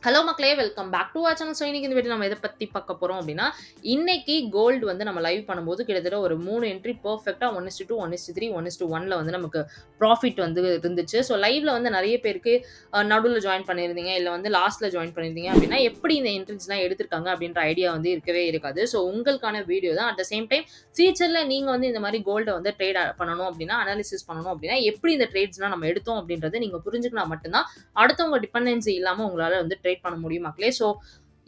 Hello மக்களே! Welcome back to our channel. So இன்னைக்கு இந்த வீடியோ நம்ம எத பத்தி பார்க்க போறோம் அப்டின்னா, இன்னைக்கு கோல்டு வந்து நம்ம லைவ் பண்ணும்போது கிட்டத்தட்ட ஒரு 3 என்ட்ரி பெர்ஃபெக்ட்டா 1:2, 1:3, 1:1ல வந்து நமக்கு ப்ராஃபிட் வந்து இருந்துச்சு. ஸோ லைவ்ல வந்து நெறைய பேருக்கு நடுவுல ஜாயின் பண்ணியிருந்தீங்க, இல்ல வந்து லாஸ்ட்ல ஜாயின் பண்ணியிருந்தீங்க அப்டின்னா, எப்படி இந்த என்ட்ரீஸ்லாம் எடுத்திருக்காங்க அப்டின்ற ஐடியா வந்து இருக்கவே இருக்காது. ஸோ உங்களுக்கான வீடியோ தான். அட் த சேம் டைம் ஃபியூச்சர்ல நீங்க வந்து இந்த மாரி கோல்ட வந்து ட்ரேட் பண்ணணும் அப்டின்னா, அனாலிசிஸ் பண்ணணும் அப்டின்னா, எப்படி இந்த ட்ரேட்ஸ்லாம் நம்ம எடுத்தோம் அப்டின்றத நீங்க புரிஞ்சுக்கினா மட்டும் தான் அடுத்தவங்க டிபெண்டன்சி இல்லாம உங்களால வந்து ட்ரேட் பண்ண முடியும் மக்களே. ஸோ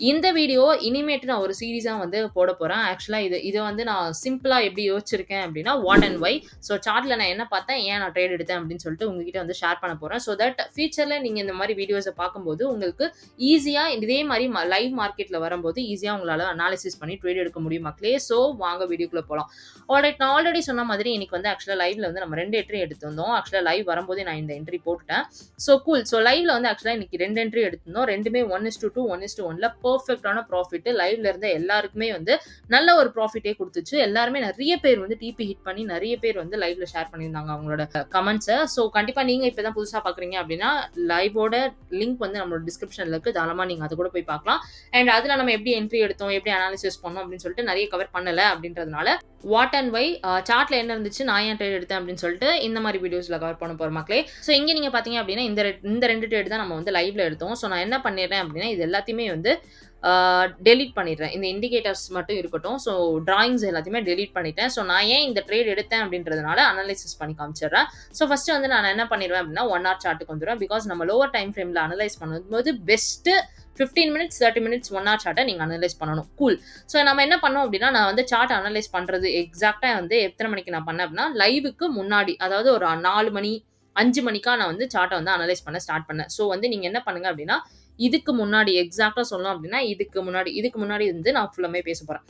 இந்த வீடியோ இனிமேட்டு நான் ஒரு சீரிஸா வந்து போட போறேன். ஆக்சுவலா இத வந்து நான் சிம்பிளா எப்படி யோசிச்சிருக்கேன் அப்படின்னா, வாட் அண்ட் வை. ஸோ சார்ட்ல நான் என்ன பார்த்தேன், ஏன் நான் ட்ரேட் எடுத்தேன் அப்படின்னு சொல்லிட்டு உங்ககிட்ட வந்து ஷேர் பண்ண போறேன். ஸோ தட் ஃபியூச்சர்ல நீங்க இந்த மாரி வீடியோஸ பார்க்கும்போது உங்களுக்கு ஈஸியா இதே மாரி லைவ் மார்க்கெட்ல வரும்போது ஈஸியா உங்களால அனாலிசிஸ் பண்ணி ட்ரேட் எடுக்க முடியும் மக்களே. ஸோ வாங்க வீடியோக்குள்ள போலாம். ஆல்ரைட், நான் ஆல்ரெடி சொன்ன மாதிரி இன்னைக்கு வந்து ஆக்சுவலா லைவ்ல வந்து நம்ம 2 என்ட்ரி எடுத்திருந்தோம். ஆக்சுவலா லைவ் வரும்போதே நான் இந்த என்ட்ரி போட்டுட்டேன். So cool. ஸோ லைவ்ல வந்து ஆக்சுவலா இன்னைக்கு 2 என்ட்ரி எடுத்திருந்தோம். 2மே 1:2, 1:1ல பெர்ஃபெக்ட்டான ப்ராஃபிட். லைவ்ல இருந்த எல்லாருக்குமே வந்து நல்ல ஒரு ப்ராஃபிட்டே குடுத்துச்சு. எல்லாருமே நெறைய பேர் வந்து டிபி ஹிட் பண்ணி நெறைய பேர் வந்து லைவ்ல ஷேர் பண்ணியிருந்தாங்க அவங்களோட கமெண்ட்ஸ. ஸோ கண்டிப்பா நீங்க இப்ப தான் புதுசா பார்க்குறீங்க அப்படின்னா, லைவோட லிங்க் வந்து நம்மளோட டிஸ்கிரிப்ஷன்ல இருக்கு. தாராளமா நீங்க அத கூட போய் பார்க்கலாம். அண்ட் அதுல நம்ம எப்படி என்ட்ரி எடுத்தோம், எப்படி அனாலிசிஸ் பண்ணோம் அப்படின்னு சொல்லிட்டு நெறைய கவர் பண்ணல அப்படின்றதுனால, வாட் அண்ட் வை சார்ட்ல என்ன இருந்துச்சு, நான் ஏன் ட்ரேட் எடுத்தேன் அப்படின்னு சொல்லிட்டு இந்த மாரி வீடியோஸ்ல கவர் பண்ண போறோம் மக்களே. ஸோ இங்க நீங்க பார்த்தீங்க அப்படின்னா, இந்த 2 ட்ரேட் தான் நம்ம வந்து லைவ்ல எடுத்தோம். ஸோ நான் என்ன பண்ணிடுறேன் அப்படின்னா, இது எல்லாத்தையுமே வந்து டெலீட் பண்ணிடுறேன். இந்த இண்டிகேட்டர்ஸ் மட்டும் இருக்கட்டும். ஸோ டிராயிங்ஸ் எல்லாத்தையுமே டெலீட் பண்ணிட்டேன். ஸோ நான் ஏன் இந்த ட்ரேட் எடுத்தேன் அப்படின்றதுனால அனலைசிஸ் பண்ணி காமிச்சிடுறேன். ஸோ ஃபர்ஸ்ட் வந்து நான் என்ன பண்ணிடுவேன் அப்படின்னா, 1 ஹவர் சார்ட்டுக்கு வந்துருவேன். பிகாஸ் நம்ம லோவர் டைம் ஃப்ரேம்ல அனலைஸ் பண்ணும்போது பெஸ்ட்டு 15 மினிட்ஸ், 30 மினிட்ஸ் 1 ஹவர் சார்ட்ட நீங்க அனலைஸ் பண்ணணும். கூல். ஸோ நம்ம என்ன பண்ணோம் அப்படின்னா, நான் வந்து சார்ட் அனலைஸ் பண்றது எக்ஸாக்ட்டா வந்து எத்தனை மணிக்கு நான் பண்ணேன் அப்படின்னா, லைவுக்கு முன்னாடி, அதாவது ஒரு 4 மணி, 5 மணிக்கா நான் வந்து சார்ட்ட வந்து அனலைஸ் பண்ண ஸ்டார்ட் பண்ணேன். ஸோ வந்து நீங்க என்ன பண்ணுங்க அப்படின்னா, இதுக்கு முன்னாடி எக்ஸாக்ட்டா சொல்லணும் அப்படின்னா, இதுக்கு முன்னாடி வந்து நான் ஃபுல்லாமே பேச போறேன்.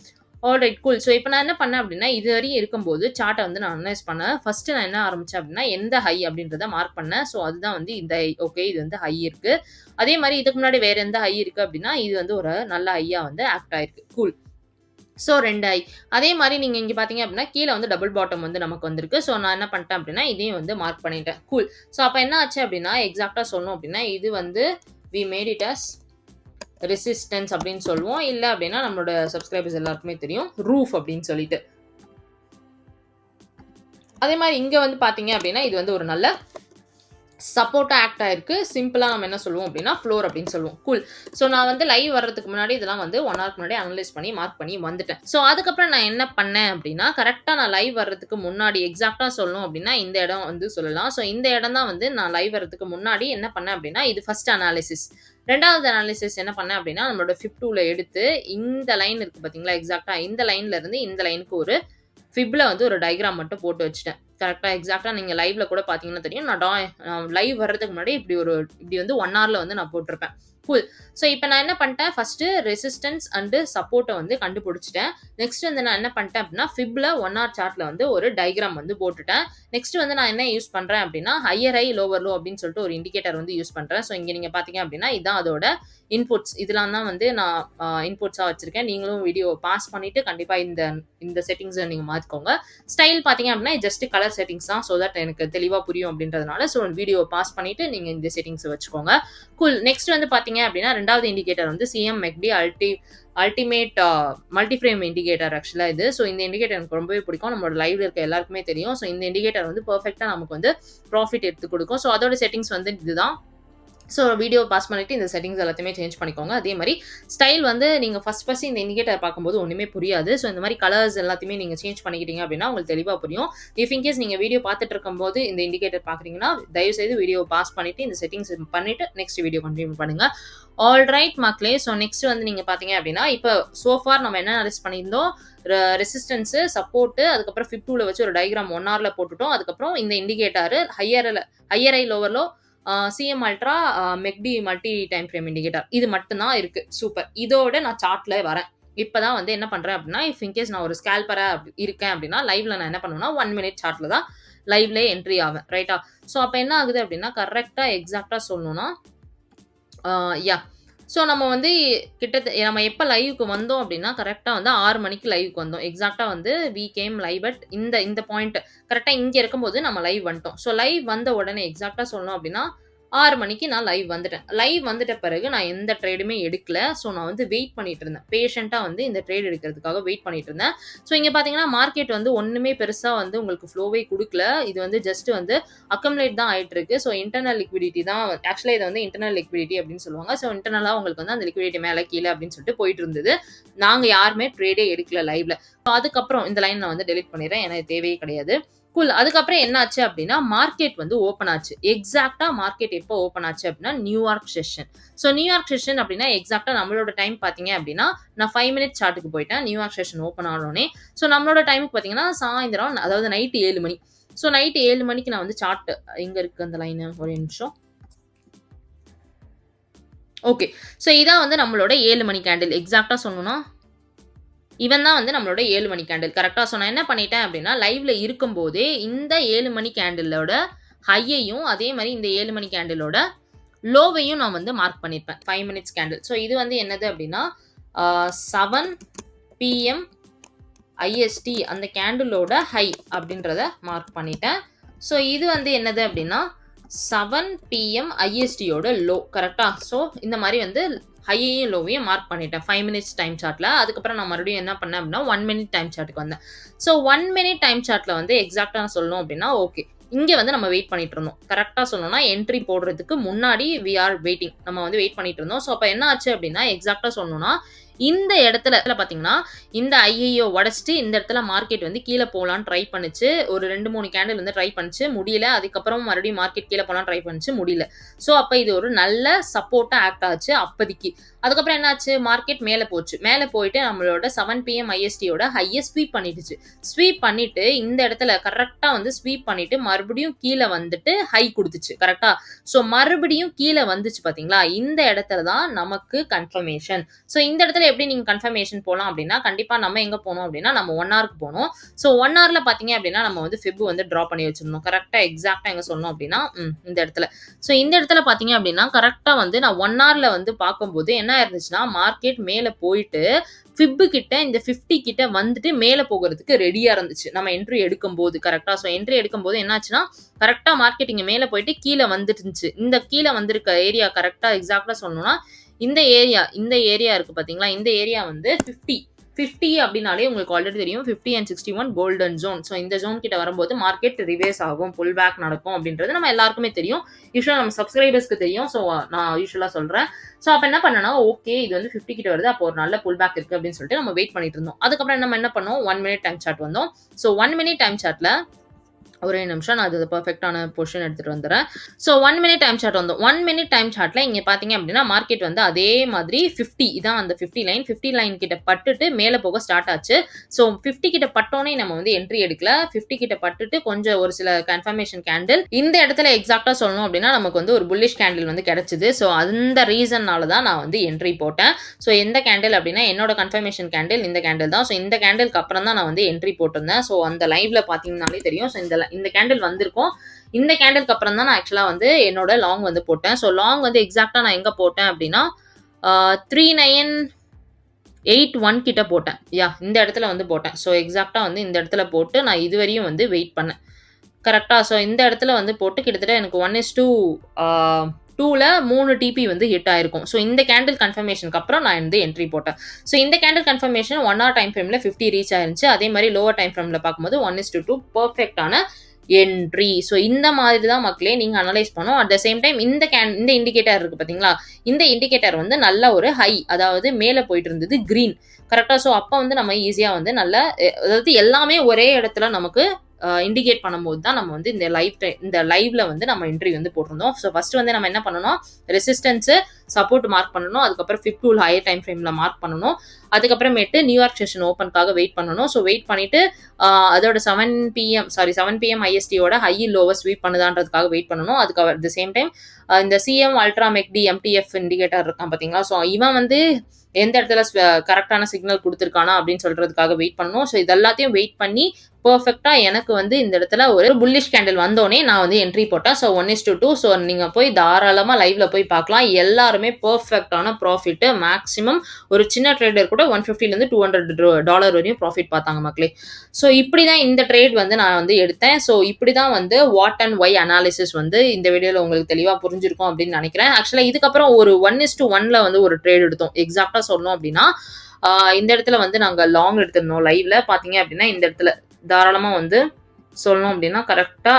Alright, cool. ஸோ இப்ப நான் என்ன பண்ணேன் அப்படின்னா, இதுவரையும் இருக்கும்போது சார்ட்ட வந்து நான் அனலைஸ் பண்ணேன். ஃபர்ஸ்ட் நான் என்ன ஆரம்பிச்சேன் அப்படின்னா, எந்த ஹை அப்படின்றத மார்க் பண்ணேன். ஸோ அதுதான் வந்து இந்த ஹை. ஓகே, இது வந்து ஹை இருக்கு. அதே மாரி இதுக்கு முன்னாடி வேற எந்த ஹை இருக்கு அப்படின்னா, இது வந்து ஒரு நல்ல ஹையா வந்து ஆக்ட் ஆயிருக்கு. கூல். ஸோ 2 ஐ. அதே மாரி நீங்க இங்க பார்த்தீங்க அப்டின்னா, கீழ வந்து டபுள் பாட்டம் வந்து நமக்கு வந்திருக்கு. ஸோ நான் என்ன பண்ணிட்டேன் அப்டின்னா, இதையும் வந்து மார்க் பண்ணிட்டேன். கூல். ஸோ அப்ப என்ன ஆச்சு அப்டின்னா, எக்ஸாக்ட்டா சொல்லணும் அப்டின்னா, இது வந்து we made it as resistance அப்டின்னு சொல்லுவோம். இல்ல அப்டின்னா நம்மளோட சப்ஸ்கிரைபர்ஸ் எல்லாருக்குமே தெரியும். ரூஃப் அப்டின்னு சொல்லிட்டு. அதே மாரி இங்க வந்து பார்த்தீங்க அப்டின்னா, இது வந்து ஒரு நல்ல சப்போர்ட்டா ஆக்ட் ஆயிருக்கு. சிம்பிளா நம்ம என்ன சொல்லுவோம் அப்படின்னா, ஃப்ளோர் அப்படின்னு சொல்லுவோம். கூல். ஸோ நான் வந்து லைவ் வர்றதுக்கு முன்னாடி இதெல்லாம் வந்து 1 ஹவர்க்கு முன்னாடி அனலைஸ் பண்ணி மார்க் பண்ணி வந்துட்டேன். ஸோ அதுக்கப்புறம் நான் என்ன பண்ணேன் அப்படின்னா, கரெக்ட்டா நான் லைவ் வர்றதுக்கு முன்னாடி எக்ஸாக்ட்டா சொல்லணும் அப்படின்னா, இந்த இடம் வந்து சொல்லலாம். ஸோ இந்த இடம் தான் வந்து நான் லைவ் வர்றதுக்கு முன்னாடி என்ன பண்ணேன் அப்படின்னா, இது ஃபர்ஸ்ட் அனாலிசிஸ். 2வது அனாலிசிஸ் என்ன பண்ணேன் அப்படின்னா, நம்மளோட ஃபிப் டூல எடுத்து இந்த லைன் இருக்கு பார்த்தீங்களா, எக்ஸாக்ட்டா இந்த லைன்ல இருந்து இந்த லைனுக்கு ஒரு ஃபிப்ல வந்து ஒரு டயகிராம் மட்டும் போட்டு வச்சுட்டேன். கரெக்ட்டா எக்ஸாக்ட்டா நீங்க லைவ்ல கூட பார்த்தீங்கன்னா தெரியும். நான் லைவ் வர்றதுக்கு முன்னாடி இப்படி வந்து 1 ஹவர்ல வந்து நான் போட்டிருப்பேன். கூல். ஸோ இப்ப நான் என்ன பண்ணிட்டேன், ஃபர்ஸ்ட்டு ரெசிஸ்டன்ஸ் அண்ட் சப்போர்ட்ட வந்து கண்டுபிடிச்சுட்டேன். நெக்ஸ்ட் வந்து நான் என்ன பண்ணிட்டேன் அப்படின்னா, ஃபிப்ல 1 ஹவர் சார்ட்ல வந்து ஒரு டயகிராம் வந்து போட்டுட்டேன். நெக்ஸ்ட் வந்து நான் என்ன யூஸ் பண்றேன் அப்படின்னா, ஹையர் ஹை, லோவர் லோ அப்படின்னு சொல்லிட்டு ஒரு இண்டிகேட்டர் வந்து யூஸ் பண்றேன். ஸோ இங்க நீங்க பார்த்தீங்க அப்படின்னா, இதான் அதோட இன்புட்ஸ். இதெல்லாம் தான் வந்து நான் இன்புட்ஸா வச்சிருக்கேன். நீங்களும் வீடியோ பாஸ் பண்ணிட்டு கண்டிப்பா இந்த இந்த செட்டிங்ஸ நீங்க மாத்திக்கோங்க. ஸ்டைல் பார்த்தீங்க அப்படின்னா, ஜஸ்ட் கலர் செட்டிங்ஸ் தான். ஸோ தட் எனக்கு தெளிவா புரியும் அப்படின்றதுனால, ஸோ வீடியோ பாஸ் பண்ணிட்டு நீங்க இந்த செட்டிங்ஸ வச்சுக்கோங்க. கூல். நெக்ஸ்ட் வந்து பார்த்தீங்க அப்படின்னா, 2வது இண்டிகேட்டர் வந்து CM மெக்டி ultimate multi frame indicator ஆக்சுவலா இது. ஸோ இந்த இண்டிகேட்டர் எனக்கு ரொம்பவே பிடிக்கும். நம்மளோட லைவ்ல இருக்க எல்லாருக்குமே தெரியும். ஸோ இந்த இண்டிகேட்டர் வந்து பெர்ஃபெக்ட்டா நமக்கு வந்து ப்ராஃபிட் எடுத்து குடுக்கும். ஸோ அதோட செட்டிங்ஸ் வந்து இதுதான். ஸோ வீடியோ பாஸ் பண்ணிட்டு இந்த செட்டிங்ஸ் எல்லாத்தையுமே சேஞ்ச் பண்ணிக்கோங்க. அதே மாரி ஸ்டைல் வந்து நீங்க ஃபர்ஸ்ட் இந்த இண்டிகேட்டர் பார்க்கும்போது ஒண்ணுமே புரியாது. ஸோ இந்த மாரி கலர்ஸ் எல்லாத்தையுமே நீங்க சேஞ்ச் பண்ணிக்கிட்டீங்க அப்படின்னா உங்களுக்கு தெளிவா புரியும். இன்கேஸ் நீங்க வீடியோ பார்த்துட்டு இருக்கும்போது இந்த இண்டிகேட்டர் பார்க்குறீங்கன்னா, தயவுசெய்து வீடியோ பாஸ் பண்ணிட்டு இந்த செட்டிங்ஸ் பண்ணிட்டு நெக்ஸ்ட் வீடியோ கன்டினியூ பண்ணுங்க. ஆல்ரைட் மக்களே. ஸோ நெக்ஸ்ட் வந்து நீங்க பார்த்தீங்க அப்படின்னா, இப்ப சோ ஃபார் நம்ம என்ன அனலைஸ் பண்ணியிருந்தோம், ரெசிஸ்டன்ஸ், சப்போர்ட், அதுக்கப்புறம் ஃபிப் டூல வச்சு ஒரு டயகிராம் 1 ஹவர்ல போட்டுட்டோம். அதுக்கப்புறம் இந்த indicator higher high, lower low, CM ultra, மெக்டி மல்டி டைம் ஃப்ரேம் இண்டிகேட்டர். இது மட்டும் தான் இருக்கு. சூப்பர். இதோட நான் சார்ட்ல வரேன். இப்பதான் வந்து என்ன பண்றேன் அப்படின்னா, இன்கேஸ் நான் ஒரு ஸ்கேல்பரா இருக்கேன் அப்படின்னா, லைவ்ல நான் என்ன பண்ணுவேன்னா, 1 மினிட் சார்ட்ல தான் லைவ்லயே என்ட்ரி ஆவேன். ரைட்டா? ஸோ அப்ப என்ன ஆகுது அப்படின்னா, கரெக்ட்டா எக்ஸாக்ட்டா சொல்லணும்னா, யாஹ்! ஸோ நம்ம வந்து நம்ம எப்ப லைவ்க்கு வந்தோம் அப்டின்னா, கரெக்ட்டா வந்து 6 மணிக்கு லைவ்க்கு வந்தோம். எக்ஸாக்ட்டா வந்து வி கேம் லைவ் அட் இந்த பாயிண்ட் கரெக்ட்டா இங்க இருக்கும்போது நம்ம லைவ் வந்துட்டோம். ஸோ லைவ் வந்த உடனே எக்ஸாக்ட்டா சொல்லணும் அப்டின்னா, 6 மணிக்கு நான் லைவ் வந்துட்டேன். லைவ் வந்துட்ட பிறகு நான் எந்த ட்ரேடுமே எடுக்கல. ஸோ நான் வந்து வெயிட் பண்ணிட்டு இருந்தேன். பேஷண்ட்டா வந்து இந்த ட்ரேட் எடுக்கிறதுக்காக வெயிட் பண்ணிட்டு இருந்தேன். ஸோ இங்க பார்த்தீங்கன்னா, மார்க்கெட் வந்து ஒண்ணுமே பெருசா வந்து உங்களுக்கு ஃப்ளோவே குடுக்கல. இது வந்து ஜஸ்ட் வந்து அக்குமுலேட் தான் ஆயிட்டு இருக்கு. ஸோ இன்டர்னல் லிக்விடிட்டி தான் ஆக்சுவலா இத வந்து இன்டர்னல் லிக்விடிட்டி அப்படின்னு சொல்லுவாங்க. ஸோ இன்டர்னலா உங்களுக்கு வந்து அந்த லிக்விடிட்டி மேல கீழ அப்படின்னு சொல்லிட்டு போயிட்டு இருந்தது. நாங்க யாருமே ட்ரேடே எடுக்கல லைவ்ல. ஸோ அதுக்கப்புறம் இந்த லைன் நான் வந்து டெலீட் பண்ணிடுறேன். ஏன்னா இது தேவையே கிடையாது. கூல். அதுக்கப்புறம் என்ன ஆச்சு அப்படின்னா, மார்க்கெட் வந்து ஓப்பன் ஆச்சு. எக்ஸாக்ட்டா மார்க்கெட் எப்போ ஓப்பன் ஆச்சு அப்படின்னா, New York session. So New York session அப்படின்னா, எக்ஸாக்ட்டா நம்மளோட டைம் பார்த்தீங்க அப்படின்னா, நான் 5 மினிட்ஸ் சார்ட்டுக்கு போயிட்டேன். நியூயார்க் செஷன் ஓப்பன் ஆனோனே. ஸோ நம்மளோட டைமுக்கு பார்த்தீங்கன்னா, சாயந்திரம் அதாவது நைட் 7 மணி. ஸோ நைட் 7 மணிக்கு நான் வந்து சார்ட் எங்க இருக்கு அந்த லைனு? ஒரே நிமிஷம். ஓகே. ஸோ இதான் வந்து நம்மளோட 7 மணி கேண்டில். எக்ஸாக்ட்டா சொல்லணும்னா இவன் தான் வந்து நம்மளோட 7 மணி கேண்டில். கரெக்ட்டா? ஸோ நான் என்ன பண்ணிட்டேன் அப்டின்னா, லைவ்ல இருக்கும்போதே இந்த 7 மணி கேண்டிலோட ஹையையும், அதே மாரி இந்த 7 மணி கேண்டிலோட லோவையும் நான் வந்து மார்க் பண்ணியிருப்பேன். 5 மினிட்ஸ் கேண்டில். ஸோ இது வந்து என்னது அப்டின்னா, 7 பிஎம் ஐஎஸ்டி அந்த கேண்டிலோட ஹை அப்டின்றத மார்க் பண்ணிட்டேன். ஸோ இது வந்து என்னது அப்டின்னா, 7 பிஎம் ஐஎஸ்டியோட லோ. கரெக்ட்டா? ஸோ இந்த மாரி வந்து ஹையையும் லோவையும் மார்க் பண்ணிட்டேன் 5 மினிட்ஸ் டைம் சார்ட்ல. அதுக்கப்புறம் நான் மறுபடியும் என்ன பண்ணேன் அப்படின்னா 1 மினிட் டைம் சார்ட்டுக்கு வந்தேன். ஸோ 1 மினிட் டைம் சார்ட்ல வந்து எக்ஸாக்ட்டா நான் சொல்லணும் அப்படின்னா ஓகே. இங்க வந்து நம்ம வெயிட் பண்ணிட்டு இருந்தோம். கரெக்ட்டா சொல்லணும்னா என்ட்ரி போடுறதுக்கு முன்னாடி வி ஆர் வெயிட்டிங். நம்ம வந்து வெயிட் பண்ணிட்டு இருந்தோம். ஸோ அப்ப என்ன ஆச்சு அப்படின்னா எக்ஸாக்ட்டா சொல்லணும்னா இந்த இடத்துல பார்த்தீங்கன்னா, இந்த ஐஐயோ உடைச்சிட்டு இந்த இடத்துல மார்க்கெட் வந்து கீழ போலான்னு ட்ரை பண்ணுச்சு. ஒரு 2, 3 கேண்டில் வந்து ட்ரை பண்ணுச்சு. முடியல. அதுக்கப்புறம் மறுபடியும் மார்க்கெட் கீழ போலான்னு ட்ரை பண்ணுச்சு. முடியல. ஸோ அப்ப இது ஒரு நல்ல சப்போர்ட்டா ஆக்ட் ஆச்சு அப்போதைக்கு. அதுக்கப்புறம் என்னாச்சு? மார்க்கெட் மேல போச்சு. மேல போயிட்டு நம்மளோட 7 பிஎம் ஐஎஸ்டியோட ஹைய ஸ்வீப் பண்ணிடுச்சு. ஸ்வீப் பண்ணிட்டு இந்த இடத்துல கரெக்ட்டா வந்து ஸ்வீப் பண்ணிட்டு மறுபடியும் கீழ வந்துட்டு ஹை குடுத்துச்சு. கரெக்ட்டா? ஸோ மறுபடியும் கீழ வந்துச்சு பார்த்தீங்களா? இந்த இடத்துல தான் நமக்கு கன்ஃபர்மேஷன். ஸோ இந்த இடத்துல எப்படி நீங்க கன்ஃபர்மேஷன் போலாம் அப்படின்னா, கண்டிப்பா நம்ம எங்க போனோம் அப்படின்னா, நம்ம 1 ஹார்க்கு போனோம். ஸோ 1 ஹார்ல பார்த்தீங்க அப்படின்னா, நம்ம வந்து ஃபிப் வந்து டிரா பண்ணி வச்சிருந்தோம். கரெக்ட்டா எக்ஸாக்ட்டா எங்க சொன்னோம் அப்படின்னா, இந்த இடத்துல. ஸோ இந்த இடத்துல பார்த்தீங்க அப்படின்னா, கரெக்ட்டா வந்து நான் 1 ஹார்ல வந்து பார்க்கும்போது என்ன இருந்துச்சுன்னா, மார்க்கெட் மேல போயிட்டு ஃபிப் கிட்ட இந்த 50 கிட்ட வந்துட்டு மேல போகுறதுக்கு ரெடியா இருந்துச்சு. நம்ம என்ட்ரி எடுக்கும்போது கரெக்ட்டா. ஸோ என்ட்ரி எடுக்கும்போது என்னாச்சுன்னா, கரெக்ட்டா மார்க்கெட் இங்க மேல போயிட்டு கீழ வந்துருந்துச்சு. இந்த கீழ வந்திருக்க ஏரியா கரெக்ட்டா எக்ஸாக்ட்டா சொல்லணும்னா, இந்த ஏரியா இருக்கு பார்த்தீங்களா? இந்த ஏரியா வந்து 50 அப்படின்னாலே உங்களுக்கு ஆல்ரெடி தெரியும். 50 அண்ட் 61 கோல்டன் ஜோன். ஸோ இந்த ஜோன் கிட்ட வரும்போது மார்க்கெட் ரிவர்ஸ் ஆகும். புல் பேக் நடக்கும் அப்படின்றது நம்ம எல்லாருக்குமே தெரியும். யூசுவலா நம்ம சப்ஸ்கிரைபர்ஸ்க்கு தெரியும். ஸோ நான் யூசுவலா சொல்றேன். ஸோ அப்ப என்ன பண்ணேன்னா, ஓகே இது வந்து 50 கிட்ட வருது. அப்போ ஒரு நல்ல புல் பேக் இருக்கு அப்படின்னு சொல்லிட்டு நம்ம வெயிட் பண்ணிட்டு இருந்தோம். அதுக்கப்புறம் நம்ம என்ன பண்ணோம்? 1 மினிட் டைம் சார்ட் வந்தோம். ஸோ 1 மினிட் டைம் சார்ட்ல ஒரே நிமிஷம் நான் அது பெர்ஃபெக்ட்டான பொசிஷன் எடுத்துட்டு வந்துறேன். ஸோ 1 மினிட் டைம் சார்ட் வந்தோம். 1 மினிட் டைம் சார்ட்ல இங்க பார்த்தீங்க அப்படின்னா, மார்க்கெட் வந்து அதே மாதிரி 50 இதான் அந்த 50 லைன். 50 லைன் கிட்ட பட்டுட்டு மேல போக ஸ்டார்ட் ஆச்சு. ஸோ 50 கிட்ட பட்டோனே நம்ம வந்து என்ட்ரி எடுக்கல. 50 கிட்ட பட்டுட்டு கொஞ்சம் ஒரு சில கன்ஃபர்மேஷன் கேண்டில் இந்த இடத்துல எக்ஸாக்ட்டா சொல்லணும் அப்படின்னா, நமக்கு வந்து ஒரு புல்லிஷ் கேண்டில் வந்து கிடைச்சது. ஸோ அந்த ரீசன்னால தான் நான் வந்து என்ட்ரி போட்டேன். ஸோ எந்த கேண்டில் அப்படின்னா, என்னோட கன்ஃபர்மேஷன் கேண்டில் இந்த கேண்டில் தான். ஸோ இந்த கேண்டிலுக்கு அப்புறம் தான் நான் வந்து என்ட்ரி போட்டிருந்தேன். ஸோ அந்த லைவ்ல பார்த்தீங்கன்னாலே தெரியும். ஸோ இந்த கேண்டில் வந்திருக்கும். இந்த கேண்டிலுக்கு அப்புறம் தான் நான் ஆக்சுவலா வந்து என்னோட லாங் வந்து போட்டேன். ஸோ லாங் வந்து எக்ஸாக்ட்டா நான் எங்க போட்டேன் அப்படின்னா, 3981 கிட்ட போட்டேன். இந்த இடத்துல வந்து போட்டேன். ஸோ எக்ஸாக்ட்டா வந்து இந்த இடத்துல போட்டு நான் இதுவரையும் வந்து வெயிட் பண்ணேன். கரெக்ட்டா? ஸோ இந்த இடத்துல வந்து போட்டு கிட்டத்தட்ட எனக்கு 1:2ல 3 டிபி வந்து ஹிட் ஆயிருக்கும். ஸோ இந்த கேண்டில் கன்ஃபர்மேஷனுக்கு அப்புறம் நான் வந்து என்ட்ரி போட்டேன். ஸோ இந்த கேண்டில் கன்ஃபர்மேஷன் 1 ஹவர் டைம் ஃப்ரேம்ல 50 ரீச் ஆயிருந்துச்சு. அதே மாரி லோவர் டைம் ஃப்ரேம்ல பார்க்கும்போது 1:2 பெர்ஃபெக்ட்டான என்ட்ரி. ஸோ இந்த மாதிரி தான் மக்களே நீங்க அனலைஸ் பண்ணணும். அட் த சேம் டைம் இந்த இண்டிகேட்டர் இருக்கு பார்த்தீங்களா? இந்த இண்டிகேட்டர் வந்து நல்ல ஒரு ஹை அதாவது மேல போயிட்டு இருந்தது கிரீன். கரெக்ட்டா? ஸோ அப்ப வந்து நம்ம ஈஸியா வந்து நல்ல அதாவது எல்லாமே ஒரே இடத்துல நமக்கு இண்டிகேட் பண்ணும்போது தான் நம்ம வந்து இந்த லைவ்ல வந்து நம்ம என்ட்ரி வந்து போட்டிருந்தோம். ஸோ ஃபர்ஸ்ட் வந்து நம்ம என்ன பண்ணணும்? ரெசிஸ்டன்ஸ், சப்போர்ட் மார்க் பண்ணணும். அதுக்கப்புறம் 5 டூல் ஹையர் டைம் ஃப்ரேம்ல மார்க் பண்ணணும். அதுக்கப்புறமேட்டு நியூயார்க் செஷன் ஓப்பனுக்காக வெயிட் பண்ணணும். ஸோ வெயிட் பண்ணிட்டு அதோட 7 பிஎம் ஐஎஸ்டியோட ஹை லோவை ஸ்வீப் பண்ணுதான்றதுக்காக வெயிட் பண்ணணும். அதுக்கு அட் த சேம் டைம் இந்த சிஎம் அல்ட்ரா மெக்டி எம்டிஎஃப் இண்டிகேட்டர் இருக்கான் பார்த்தீங்களா? ஸோ இவன் வந்து எந்த இடத்துல கரெக்டான சிக்னல் குடுத்துருக்கானா அப்படின்னு சொல்றதுக்காக வெயிட் பண்ணணும். ஸோ இது எல்லாத்தையும் வெயிட் பண்ணி பெர்ஃபெக்ட்டா எனக்கு வந்து இந்த இடத்துல ஒரு புல்லிஷ் கேண்டில் வந்தோனே நான் வந்து என்ட்ரி போட்டேன். ஸோ 1:2. ஸோ நீங்க போய் தாராளமா லைவ்ல போய் பார்க்கலாம். எல்லாருமே பெர்ஃபெக்ட்டான ப்ராஃபிட் மேக்ஸிமம் ஒரு சின்ன ட்ரேடர் கூட $150லேருந்து $200 வரையும் ப்ராஃபிட் பார்த்தாங்க மக்களே. ஸோ இப்படி தான் இந்த ட்ரேட் வந்து நான் வந்து எடுத்தேன். ஸோ இப்படி தான் வந்து வாட் அண்ட் ஒய் அனாலிசிஸ் வந்து இந்த வீடியோல உங்களுக்கு தெளிவா புரிஞ்சிருக்கும் அப்படின்னு நினைக்கிறேன். ஆக்சுவலா இதுக்கப்புறம் ஒரு 1:1ல வந்து ஒரு ட்ரேட் எடுத்தோம். எக்ஸாக்ட்டா சொல்லணும் அப்படின்னா இந்த இடத்துல வந்து நாங்க லாங் எடுத்திருந்தோம். லைவ்ல பாத்தீங்க அப்படின்னா இந்த இடத்துல தாராளமா வந்து சொல்லணும் அப்படின்னா கரெக்டா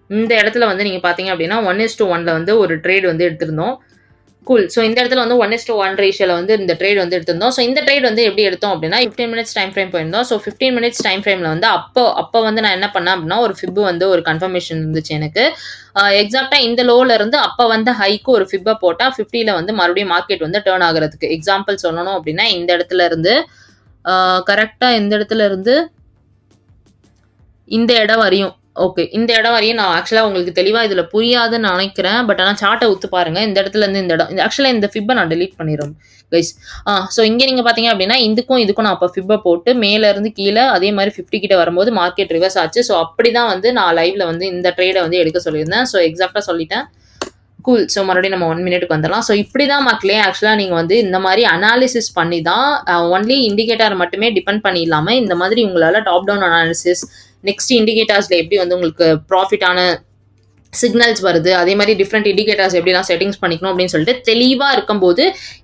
இந்த இடத்துல வந்து நீங்க பாத்தீங்க அப்படின்னா 1:1ல வந்து ஒரு ட்ரேட் வந்து எடுத்திருந்தோம். கூல். ஸோ இந்த இடத்துல வந்து 1:1 ரேஷியோல வந்து இந்த ட்ரேட் வந்து எடுத்திருந்தோம். ஸோ இந்த ட்ரேட் வந்து எப்படி எடுத்தோம் அப்படின்னா 15 மினிட்ஸ் டைம் ஃப்ரேம் போயிருந்தோம். ஸோ 15 மினிட்ஸ் டைம் ஃப்ரேம்ல வந்து அப்போ வந்து நான் என்ன பண்ணேன் அப்படின்னா ஒரு ஃபிப் வந்து ஒரு கன்ஃபர்மேஷன் இருந்துச்சு எனக்கு. எக்ஸாக்டா இந்த லோல இருந்து அப்போ வந்து ஹைக்கு ஒரு ஃபிப்பை போட்டா 50ல வந்து மறுபடியும் மார்க்கெட் வந்து டேர்ன் ஆகுறதுக்கு. எக்ஸாம்பிள் சொல்லணும் அப்படின்னா இந்த இடத்துல இருந்து கரெக்டா இந்த இடத்துல இருந்து இந்த இடம் வரையும் ஓகே. இந்த இடம் வரையும் நான் ஆக்சுவலா உங்களுக்கு தெளிவா இதுல புரியாதுன்னு நினைக்கிறேன். பட் ஆனா சார்ட்டை ஒத்து பாருங்க. இந்த இடத்துல இருந்து இந்த இடம் ஆக்சுவலா இந்த ஃபிப்பை நான் டெலீட் பண்ணிடுறேன் கைஸ். ஸோ இங்க நீங்க பாத்தீங்க அப்படின்னா இதுக்கும் நான் அப்போ ஃபிப்பை போட்டு மேல இருந்து கீழே அதே மாதிரி 50 கிட்ட வரும்போது மார்க்கெட் ரிவர்ஸ் ஆச்சு. ஸோ அப்படிதான் வந்து நான் லைவ்ல வந்து இந்த ட்ரேடை வந்து எடுக்க சொல்லியிருந்தேன். ஸோ எக்ஸாக்டா சொல்லிட்டேன். கூல். ஸோ மறுபடியும் நம்ம 1 மினிட்டுக்கு வந்துடலாம். ஸோ இப்படி தான் மக்களே ஆக்சுவலாக நீங்கள் வந்து இந்த மாதிரி அனாலிசிஸ் பண்ணி தான் ஒன்லி இண்டிகேட்டர் மட்டுமே டிபெண்ட் பண்ணி இல்லாமல் இந்த மாதிரி உங்களால் டாப் டவுன் அனாலிசிஸ் நெக்ஸ்ட் இண்டிகேட்டர்ஸில் எப்படி வந்து உங்களுக்கு ப்ராஃபிட்டான சிக்னல்ஸ் வருது, அதே மாதிரி டிஃப்ரெண்ட் இண்டிகேட்டர்ஸ் எப்படிலாம் செட்டிங்ஸ் பண்ணிக்கணும் அப்படின்னு சொல்லிட்டு தெளிவாக இருக்கும்போது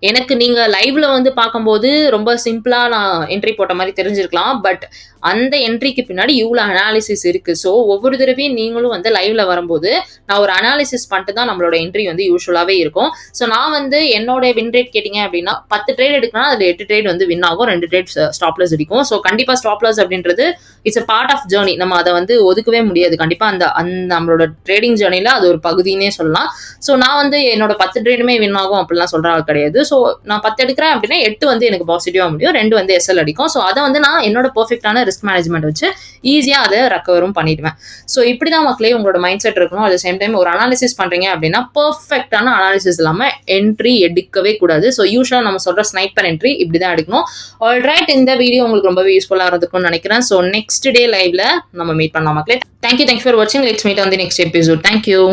எனக்கு நீங்கள் லைவ்ல வந்து பார்க்கும்போது ரொம்ப சிம்பிளாக நான் என்ட்ரி போட்ட மாதிரி தெரிஞ்சிருக்கலாம். பட் அந்த என்ட்ரிக்கு பின்னாடி இவ்வளோ அனாலிசிஸ் இருக்குது. ஸோ ஒவ்வொரு தடவையும் நீங்களும் வந்து லைவ்ல வரும்போது நான் ஒரு அனாலிசிஸ் பண்ணிட்டு தான் நம்மளோட என்ட்ரி வந்து யூஸ்வலாகவே இருக்கும். ஸோ நான் வந்து என்னோட வின் ரேட் கேட்டிங்க அப்படின்னா 10 ட்ரேட் எடுக்கணும், அதில் 8 ட்ரேட் வந்து வின் ஆகும், 2 ட்ரேட் ஸ்டாப்லஸ் அடிக்கும். ஸோ கண்டிப்பாக ஸ்டாப்லஸ் அப்படின்றது it's a part of journey. நம்ம அதை வந்து ஒதுக்கவே முடியாது. கண்டிப்பாக அந்த நம்மளோட ட்ரேடிங் ஜேர்னியில் அது ஒரு பகுதினே சொல்லலாம். ஸோ நான் வந்து என்னோட 10 ட்ரேடுமே வின் ஆகும் அப்படிலாம் சொல்கிற ஆள் கிடையாது. ஸோ நான் 10 எடுக்கிறேன் அப்படின்னா 8 வந்து எனக்கு பாசிட்டிவாக முடியும், 2 வந்து எஸ்எல் அடிக்கும். ஸோ அதை வந்து நான் என்னோட பெர்ஃபெக்டான ரிஸ்க் மேனேஜ்மெண்ட் வச்சு ஈஸியாக அதை ரெக்கவரும் பண்ணிடுவேன். ஸோ இப்படி தான் மக்களே உங்களோட மைண்ட் செட் இருக்கணும். அட் சேம் டைம் ஒரு அனாலிசிஸ் பண்ணுறீங்க அப்படின்னா பெர்ஃபெக்டான அனாலிசிஸ் இல்லாமல் என்ட்ரி எடுக்கவே கூடாது. ஸோ யூஸ்வலாக நம்ம சொல்கிற ஸ்னைப்பர் என்ட்ரி இப்படி தான் எடுக்கணும். ஆல்ரைட், இந்த வீடியோ உங்களுக்கு ரொம்பவே யூஸ்ஃபுல்லாக இருந்திருக்கும்னு நினைக்கிறேன். ஸோ நெக்ஸ்ட் டே லைவ்ல நம்ம மீட் பண்ணலாம் மக்களே. தேங்க்யூ ஃபார் வாட்சிங். Let's meet on the next episode. Thank you.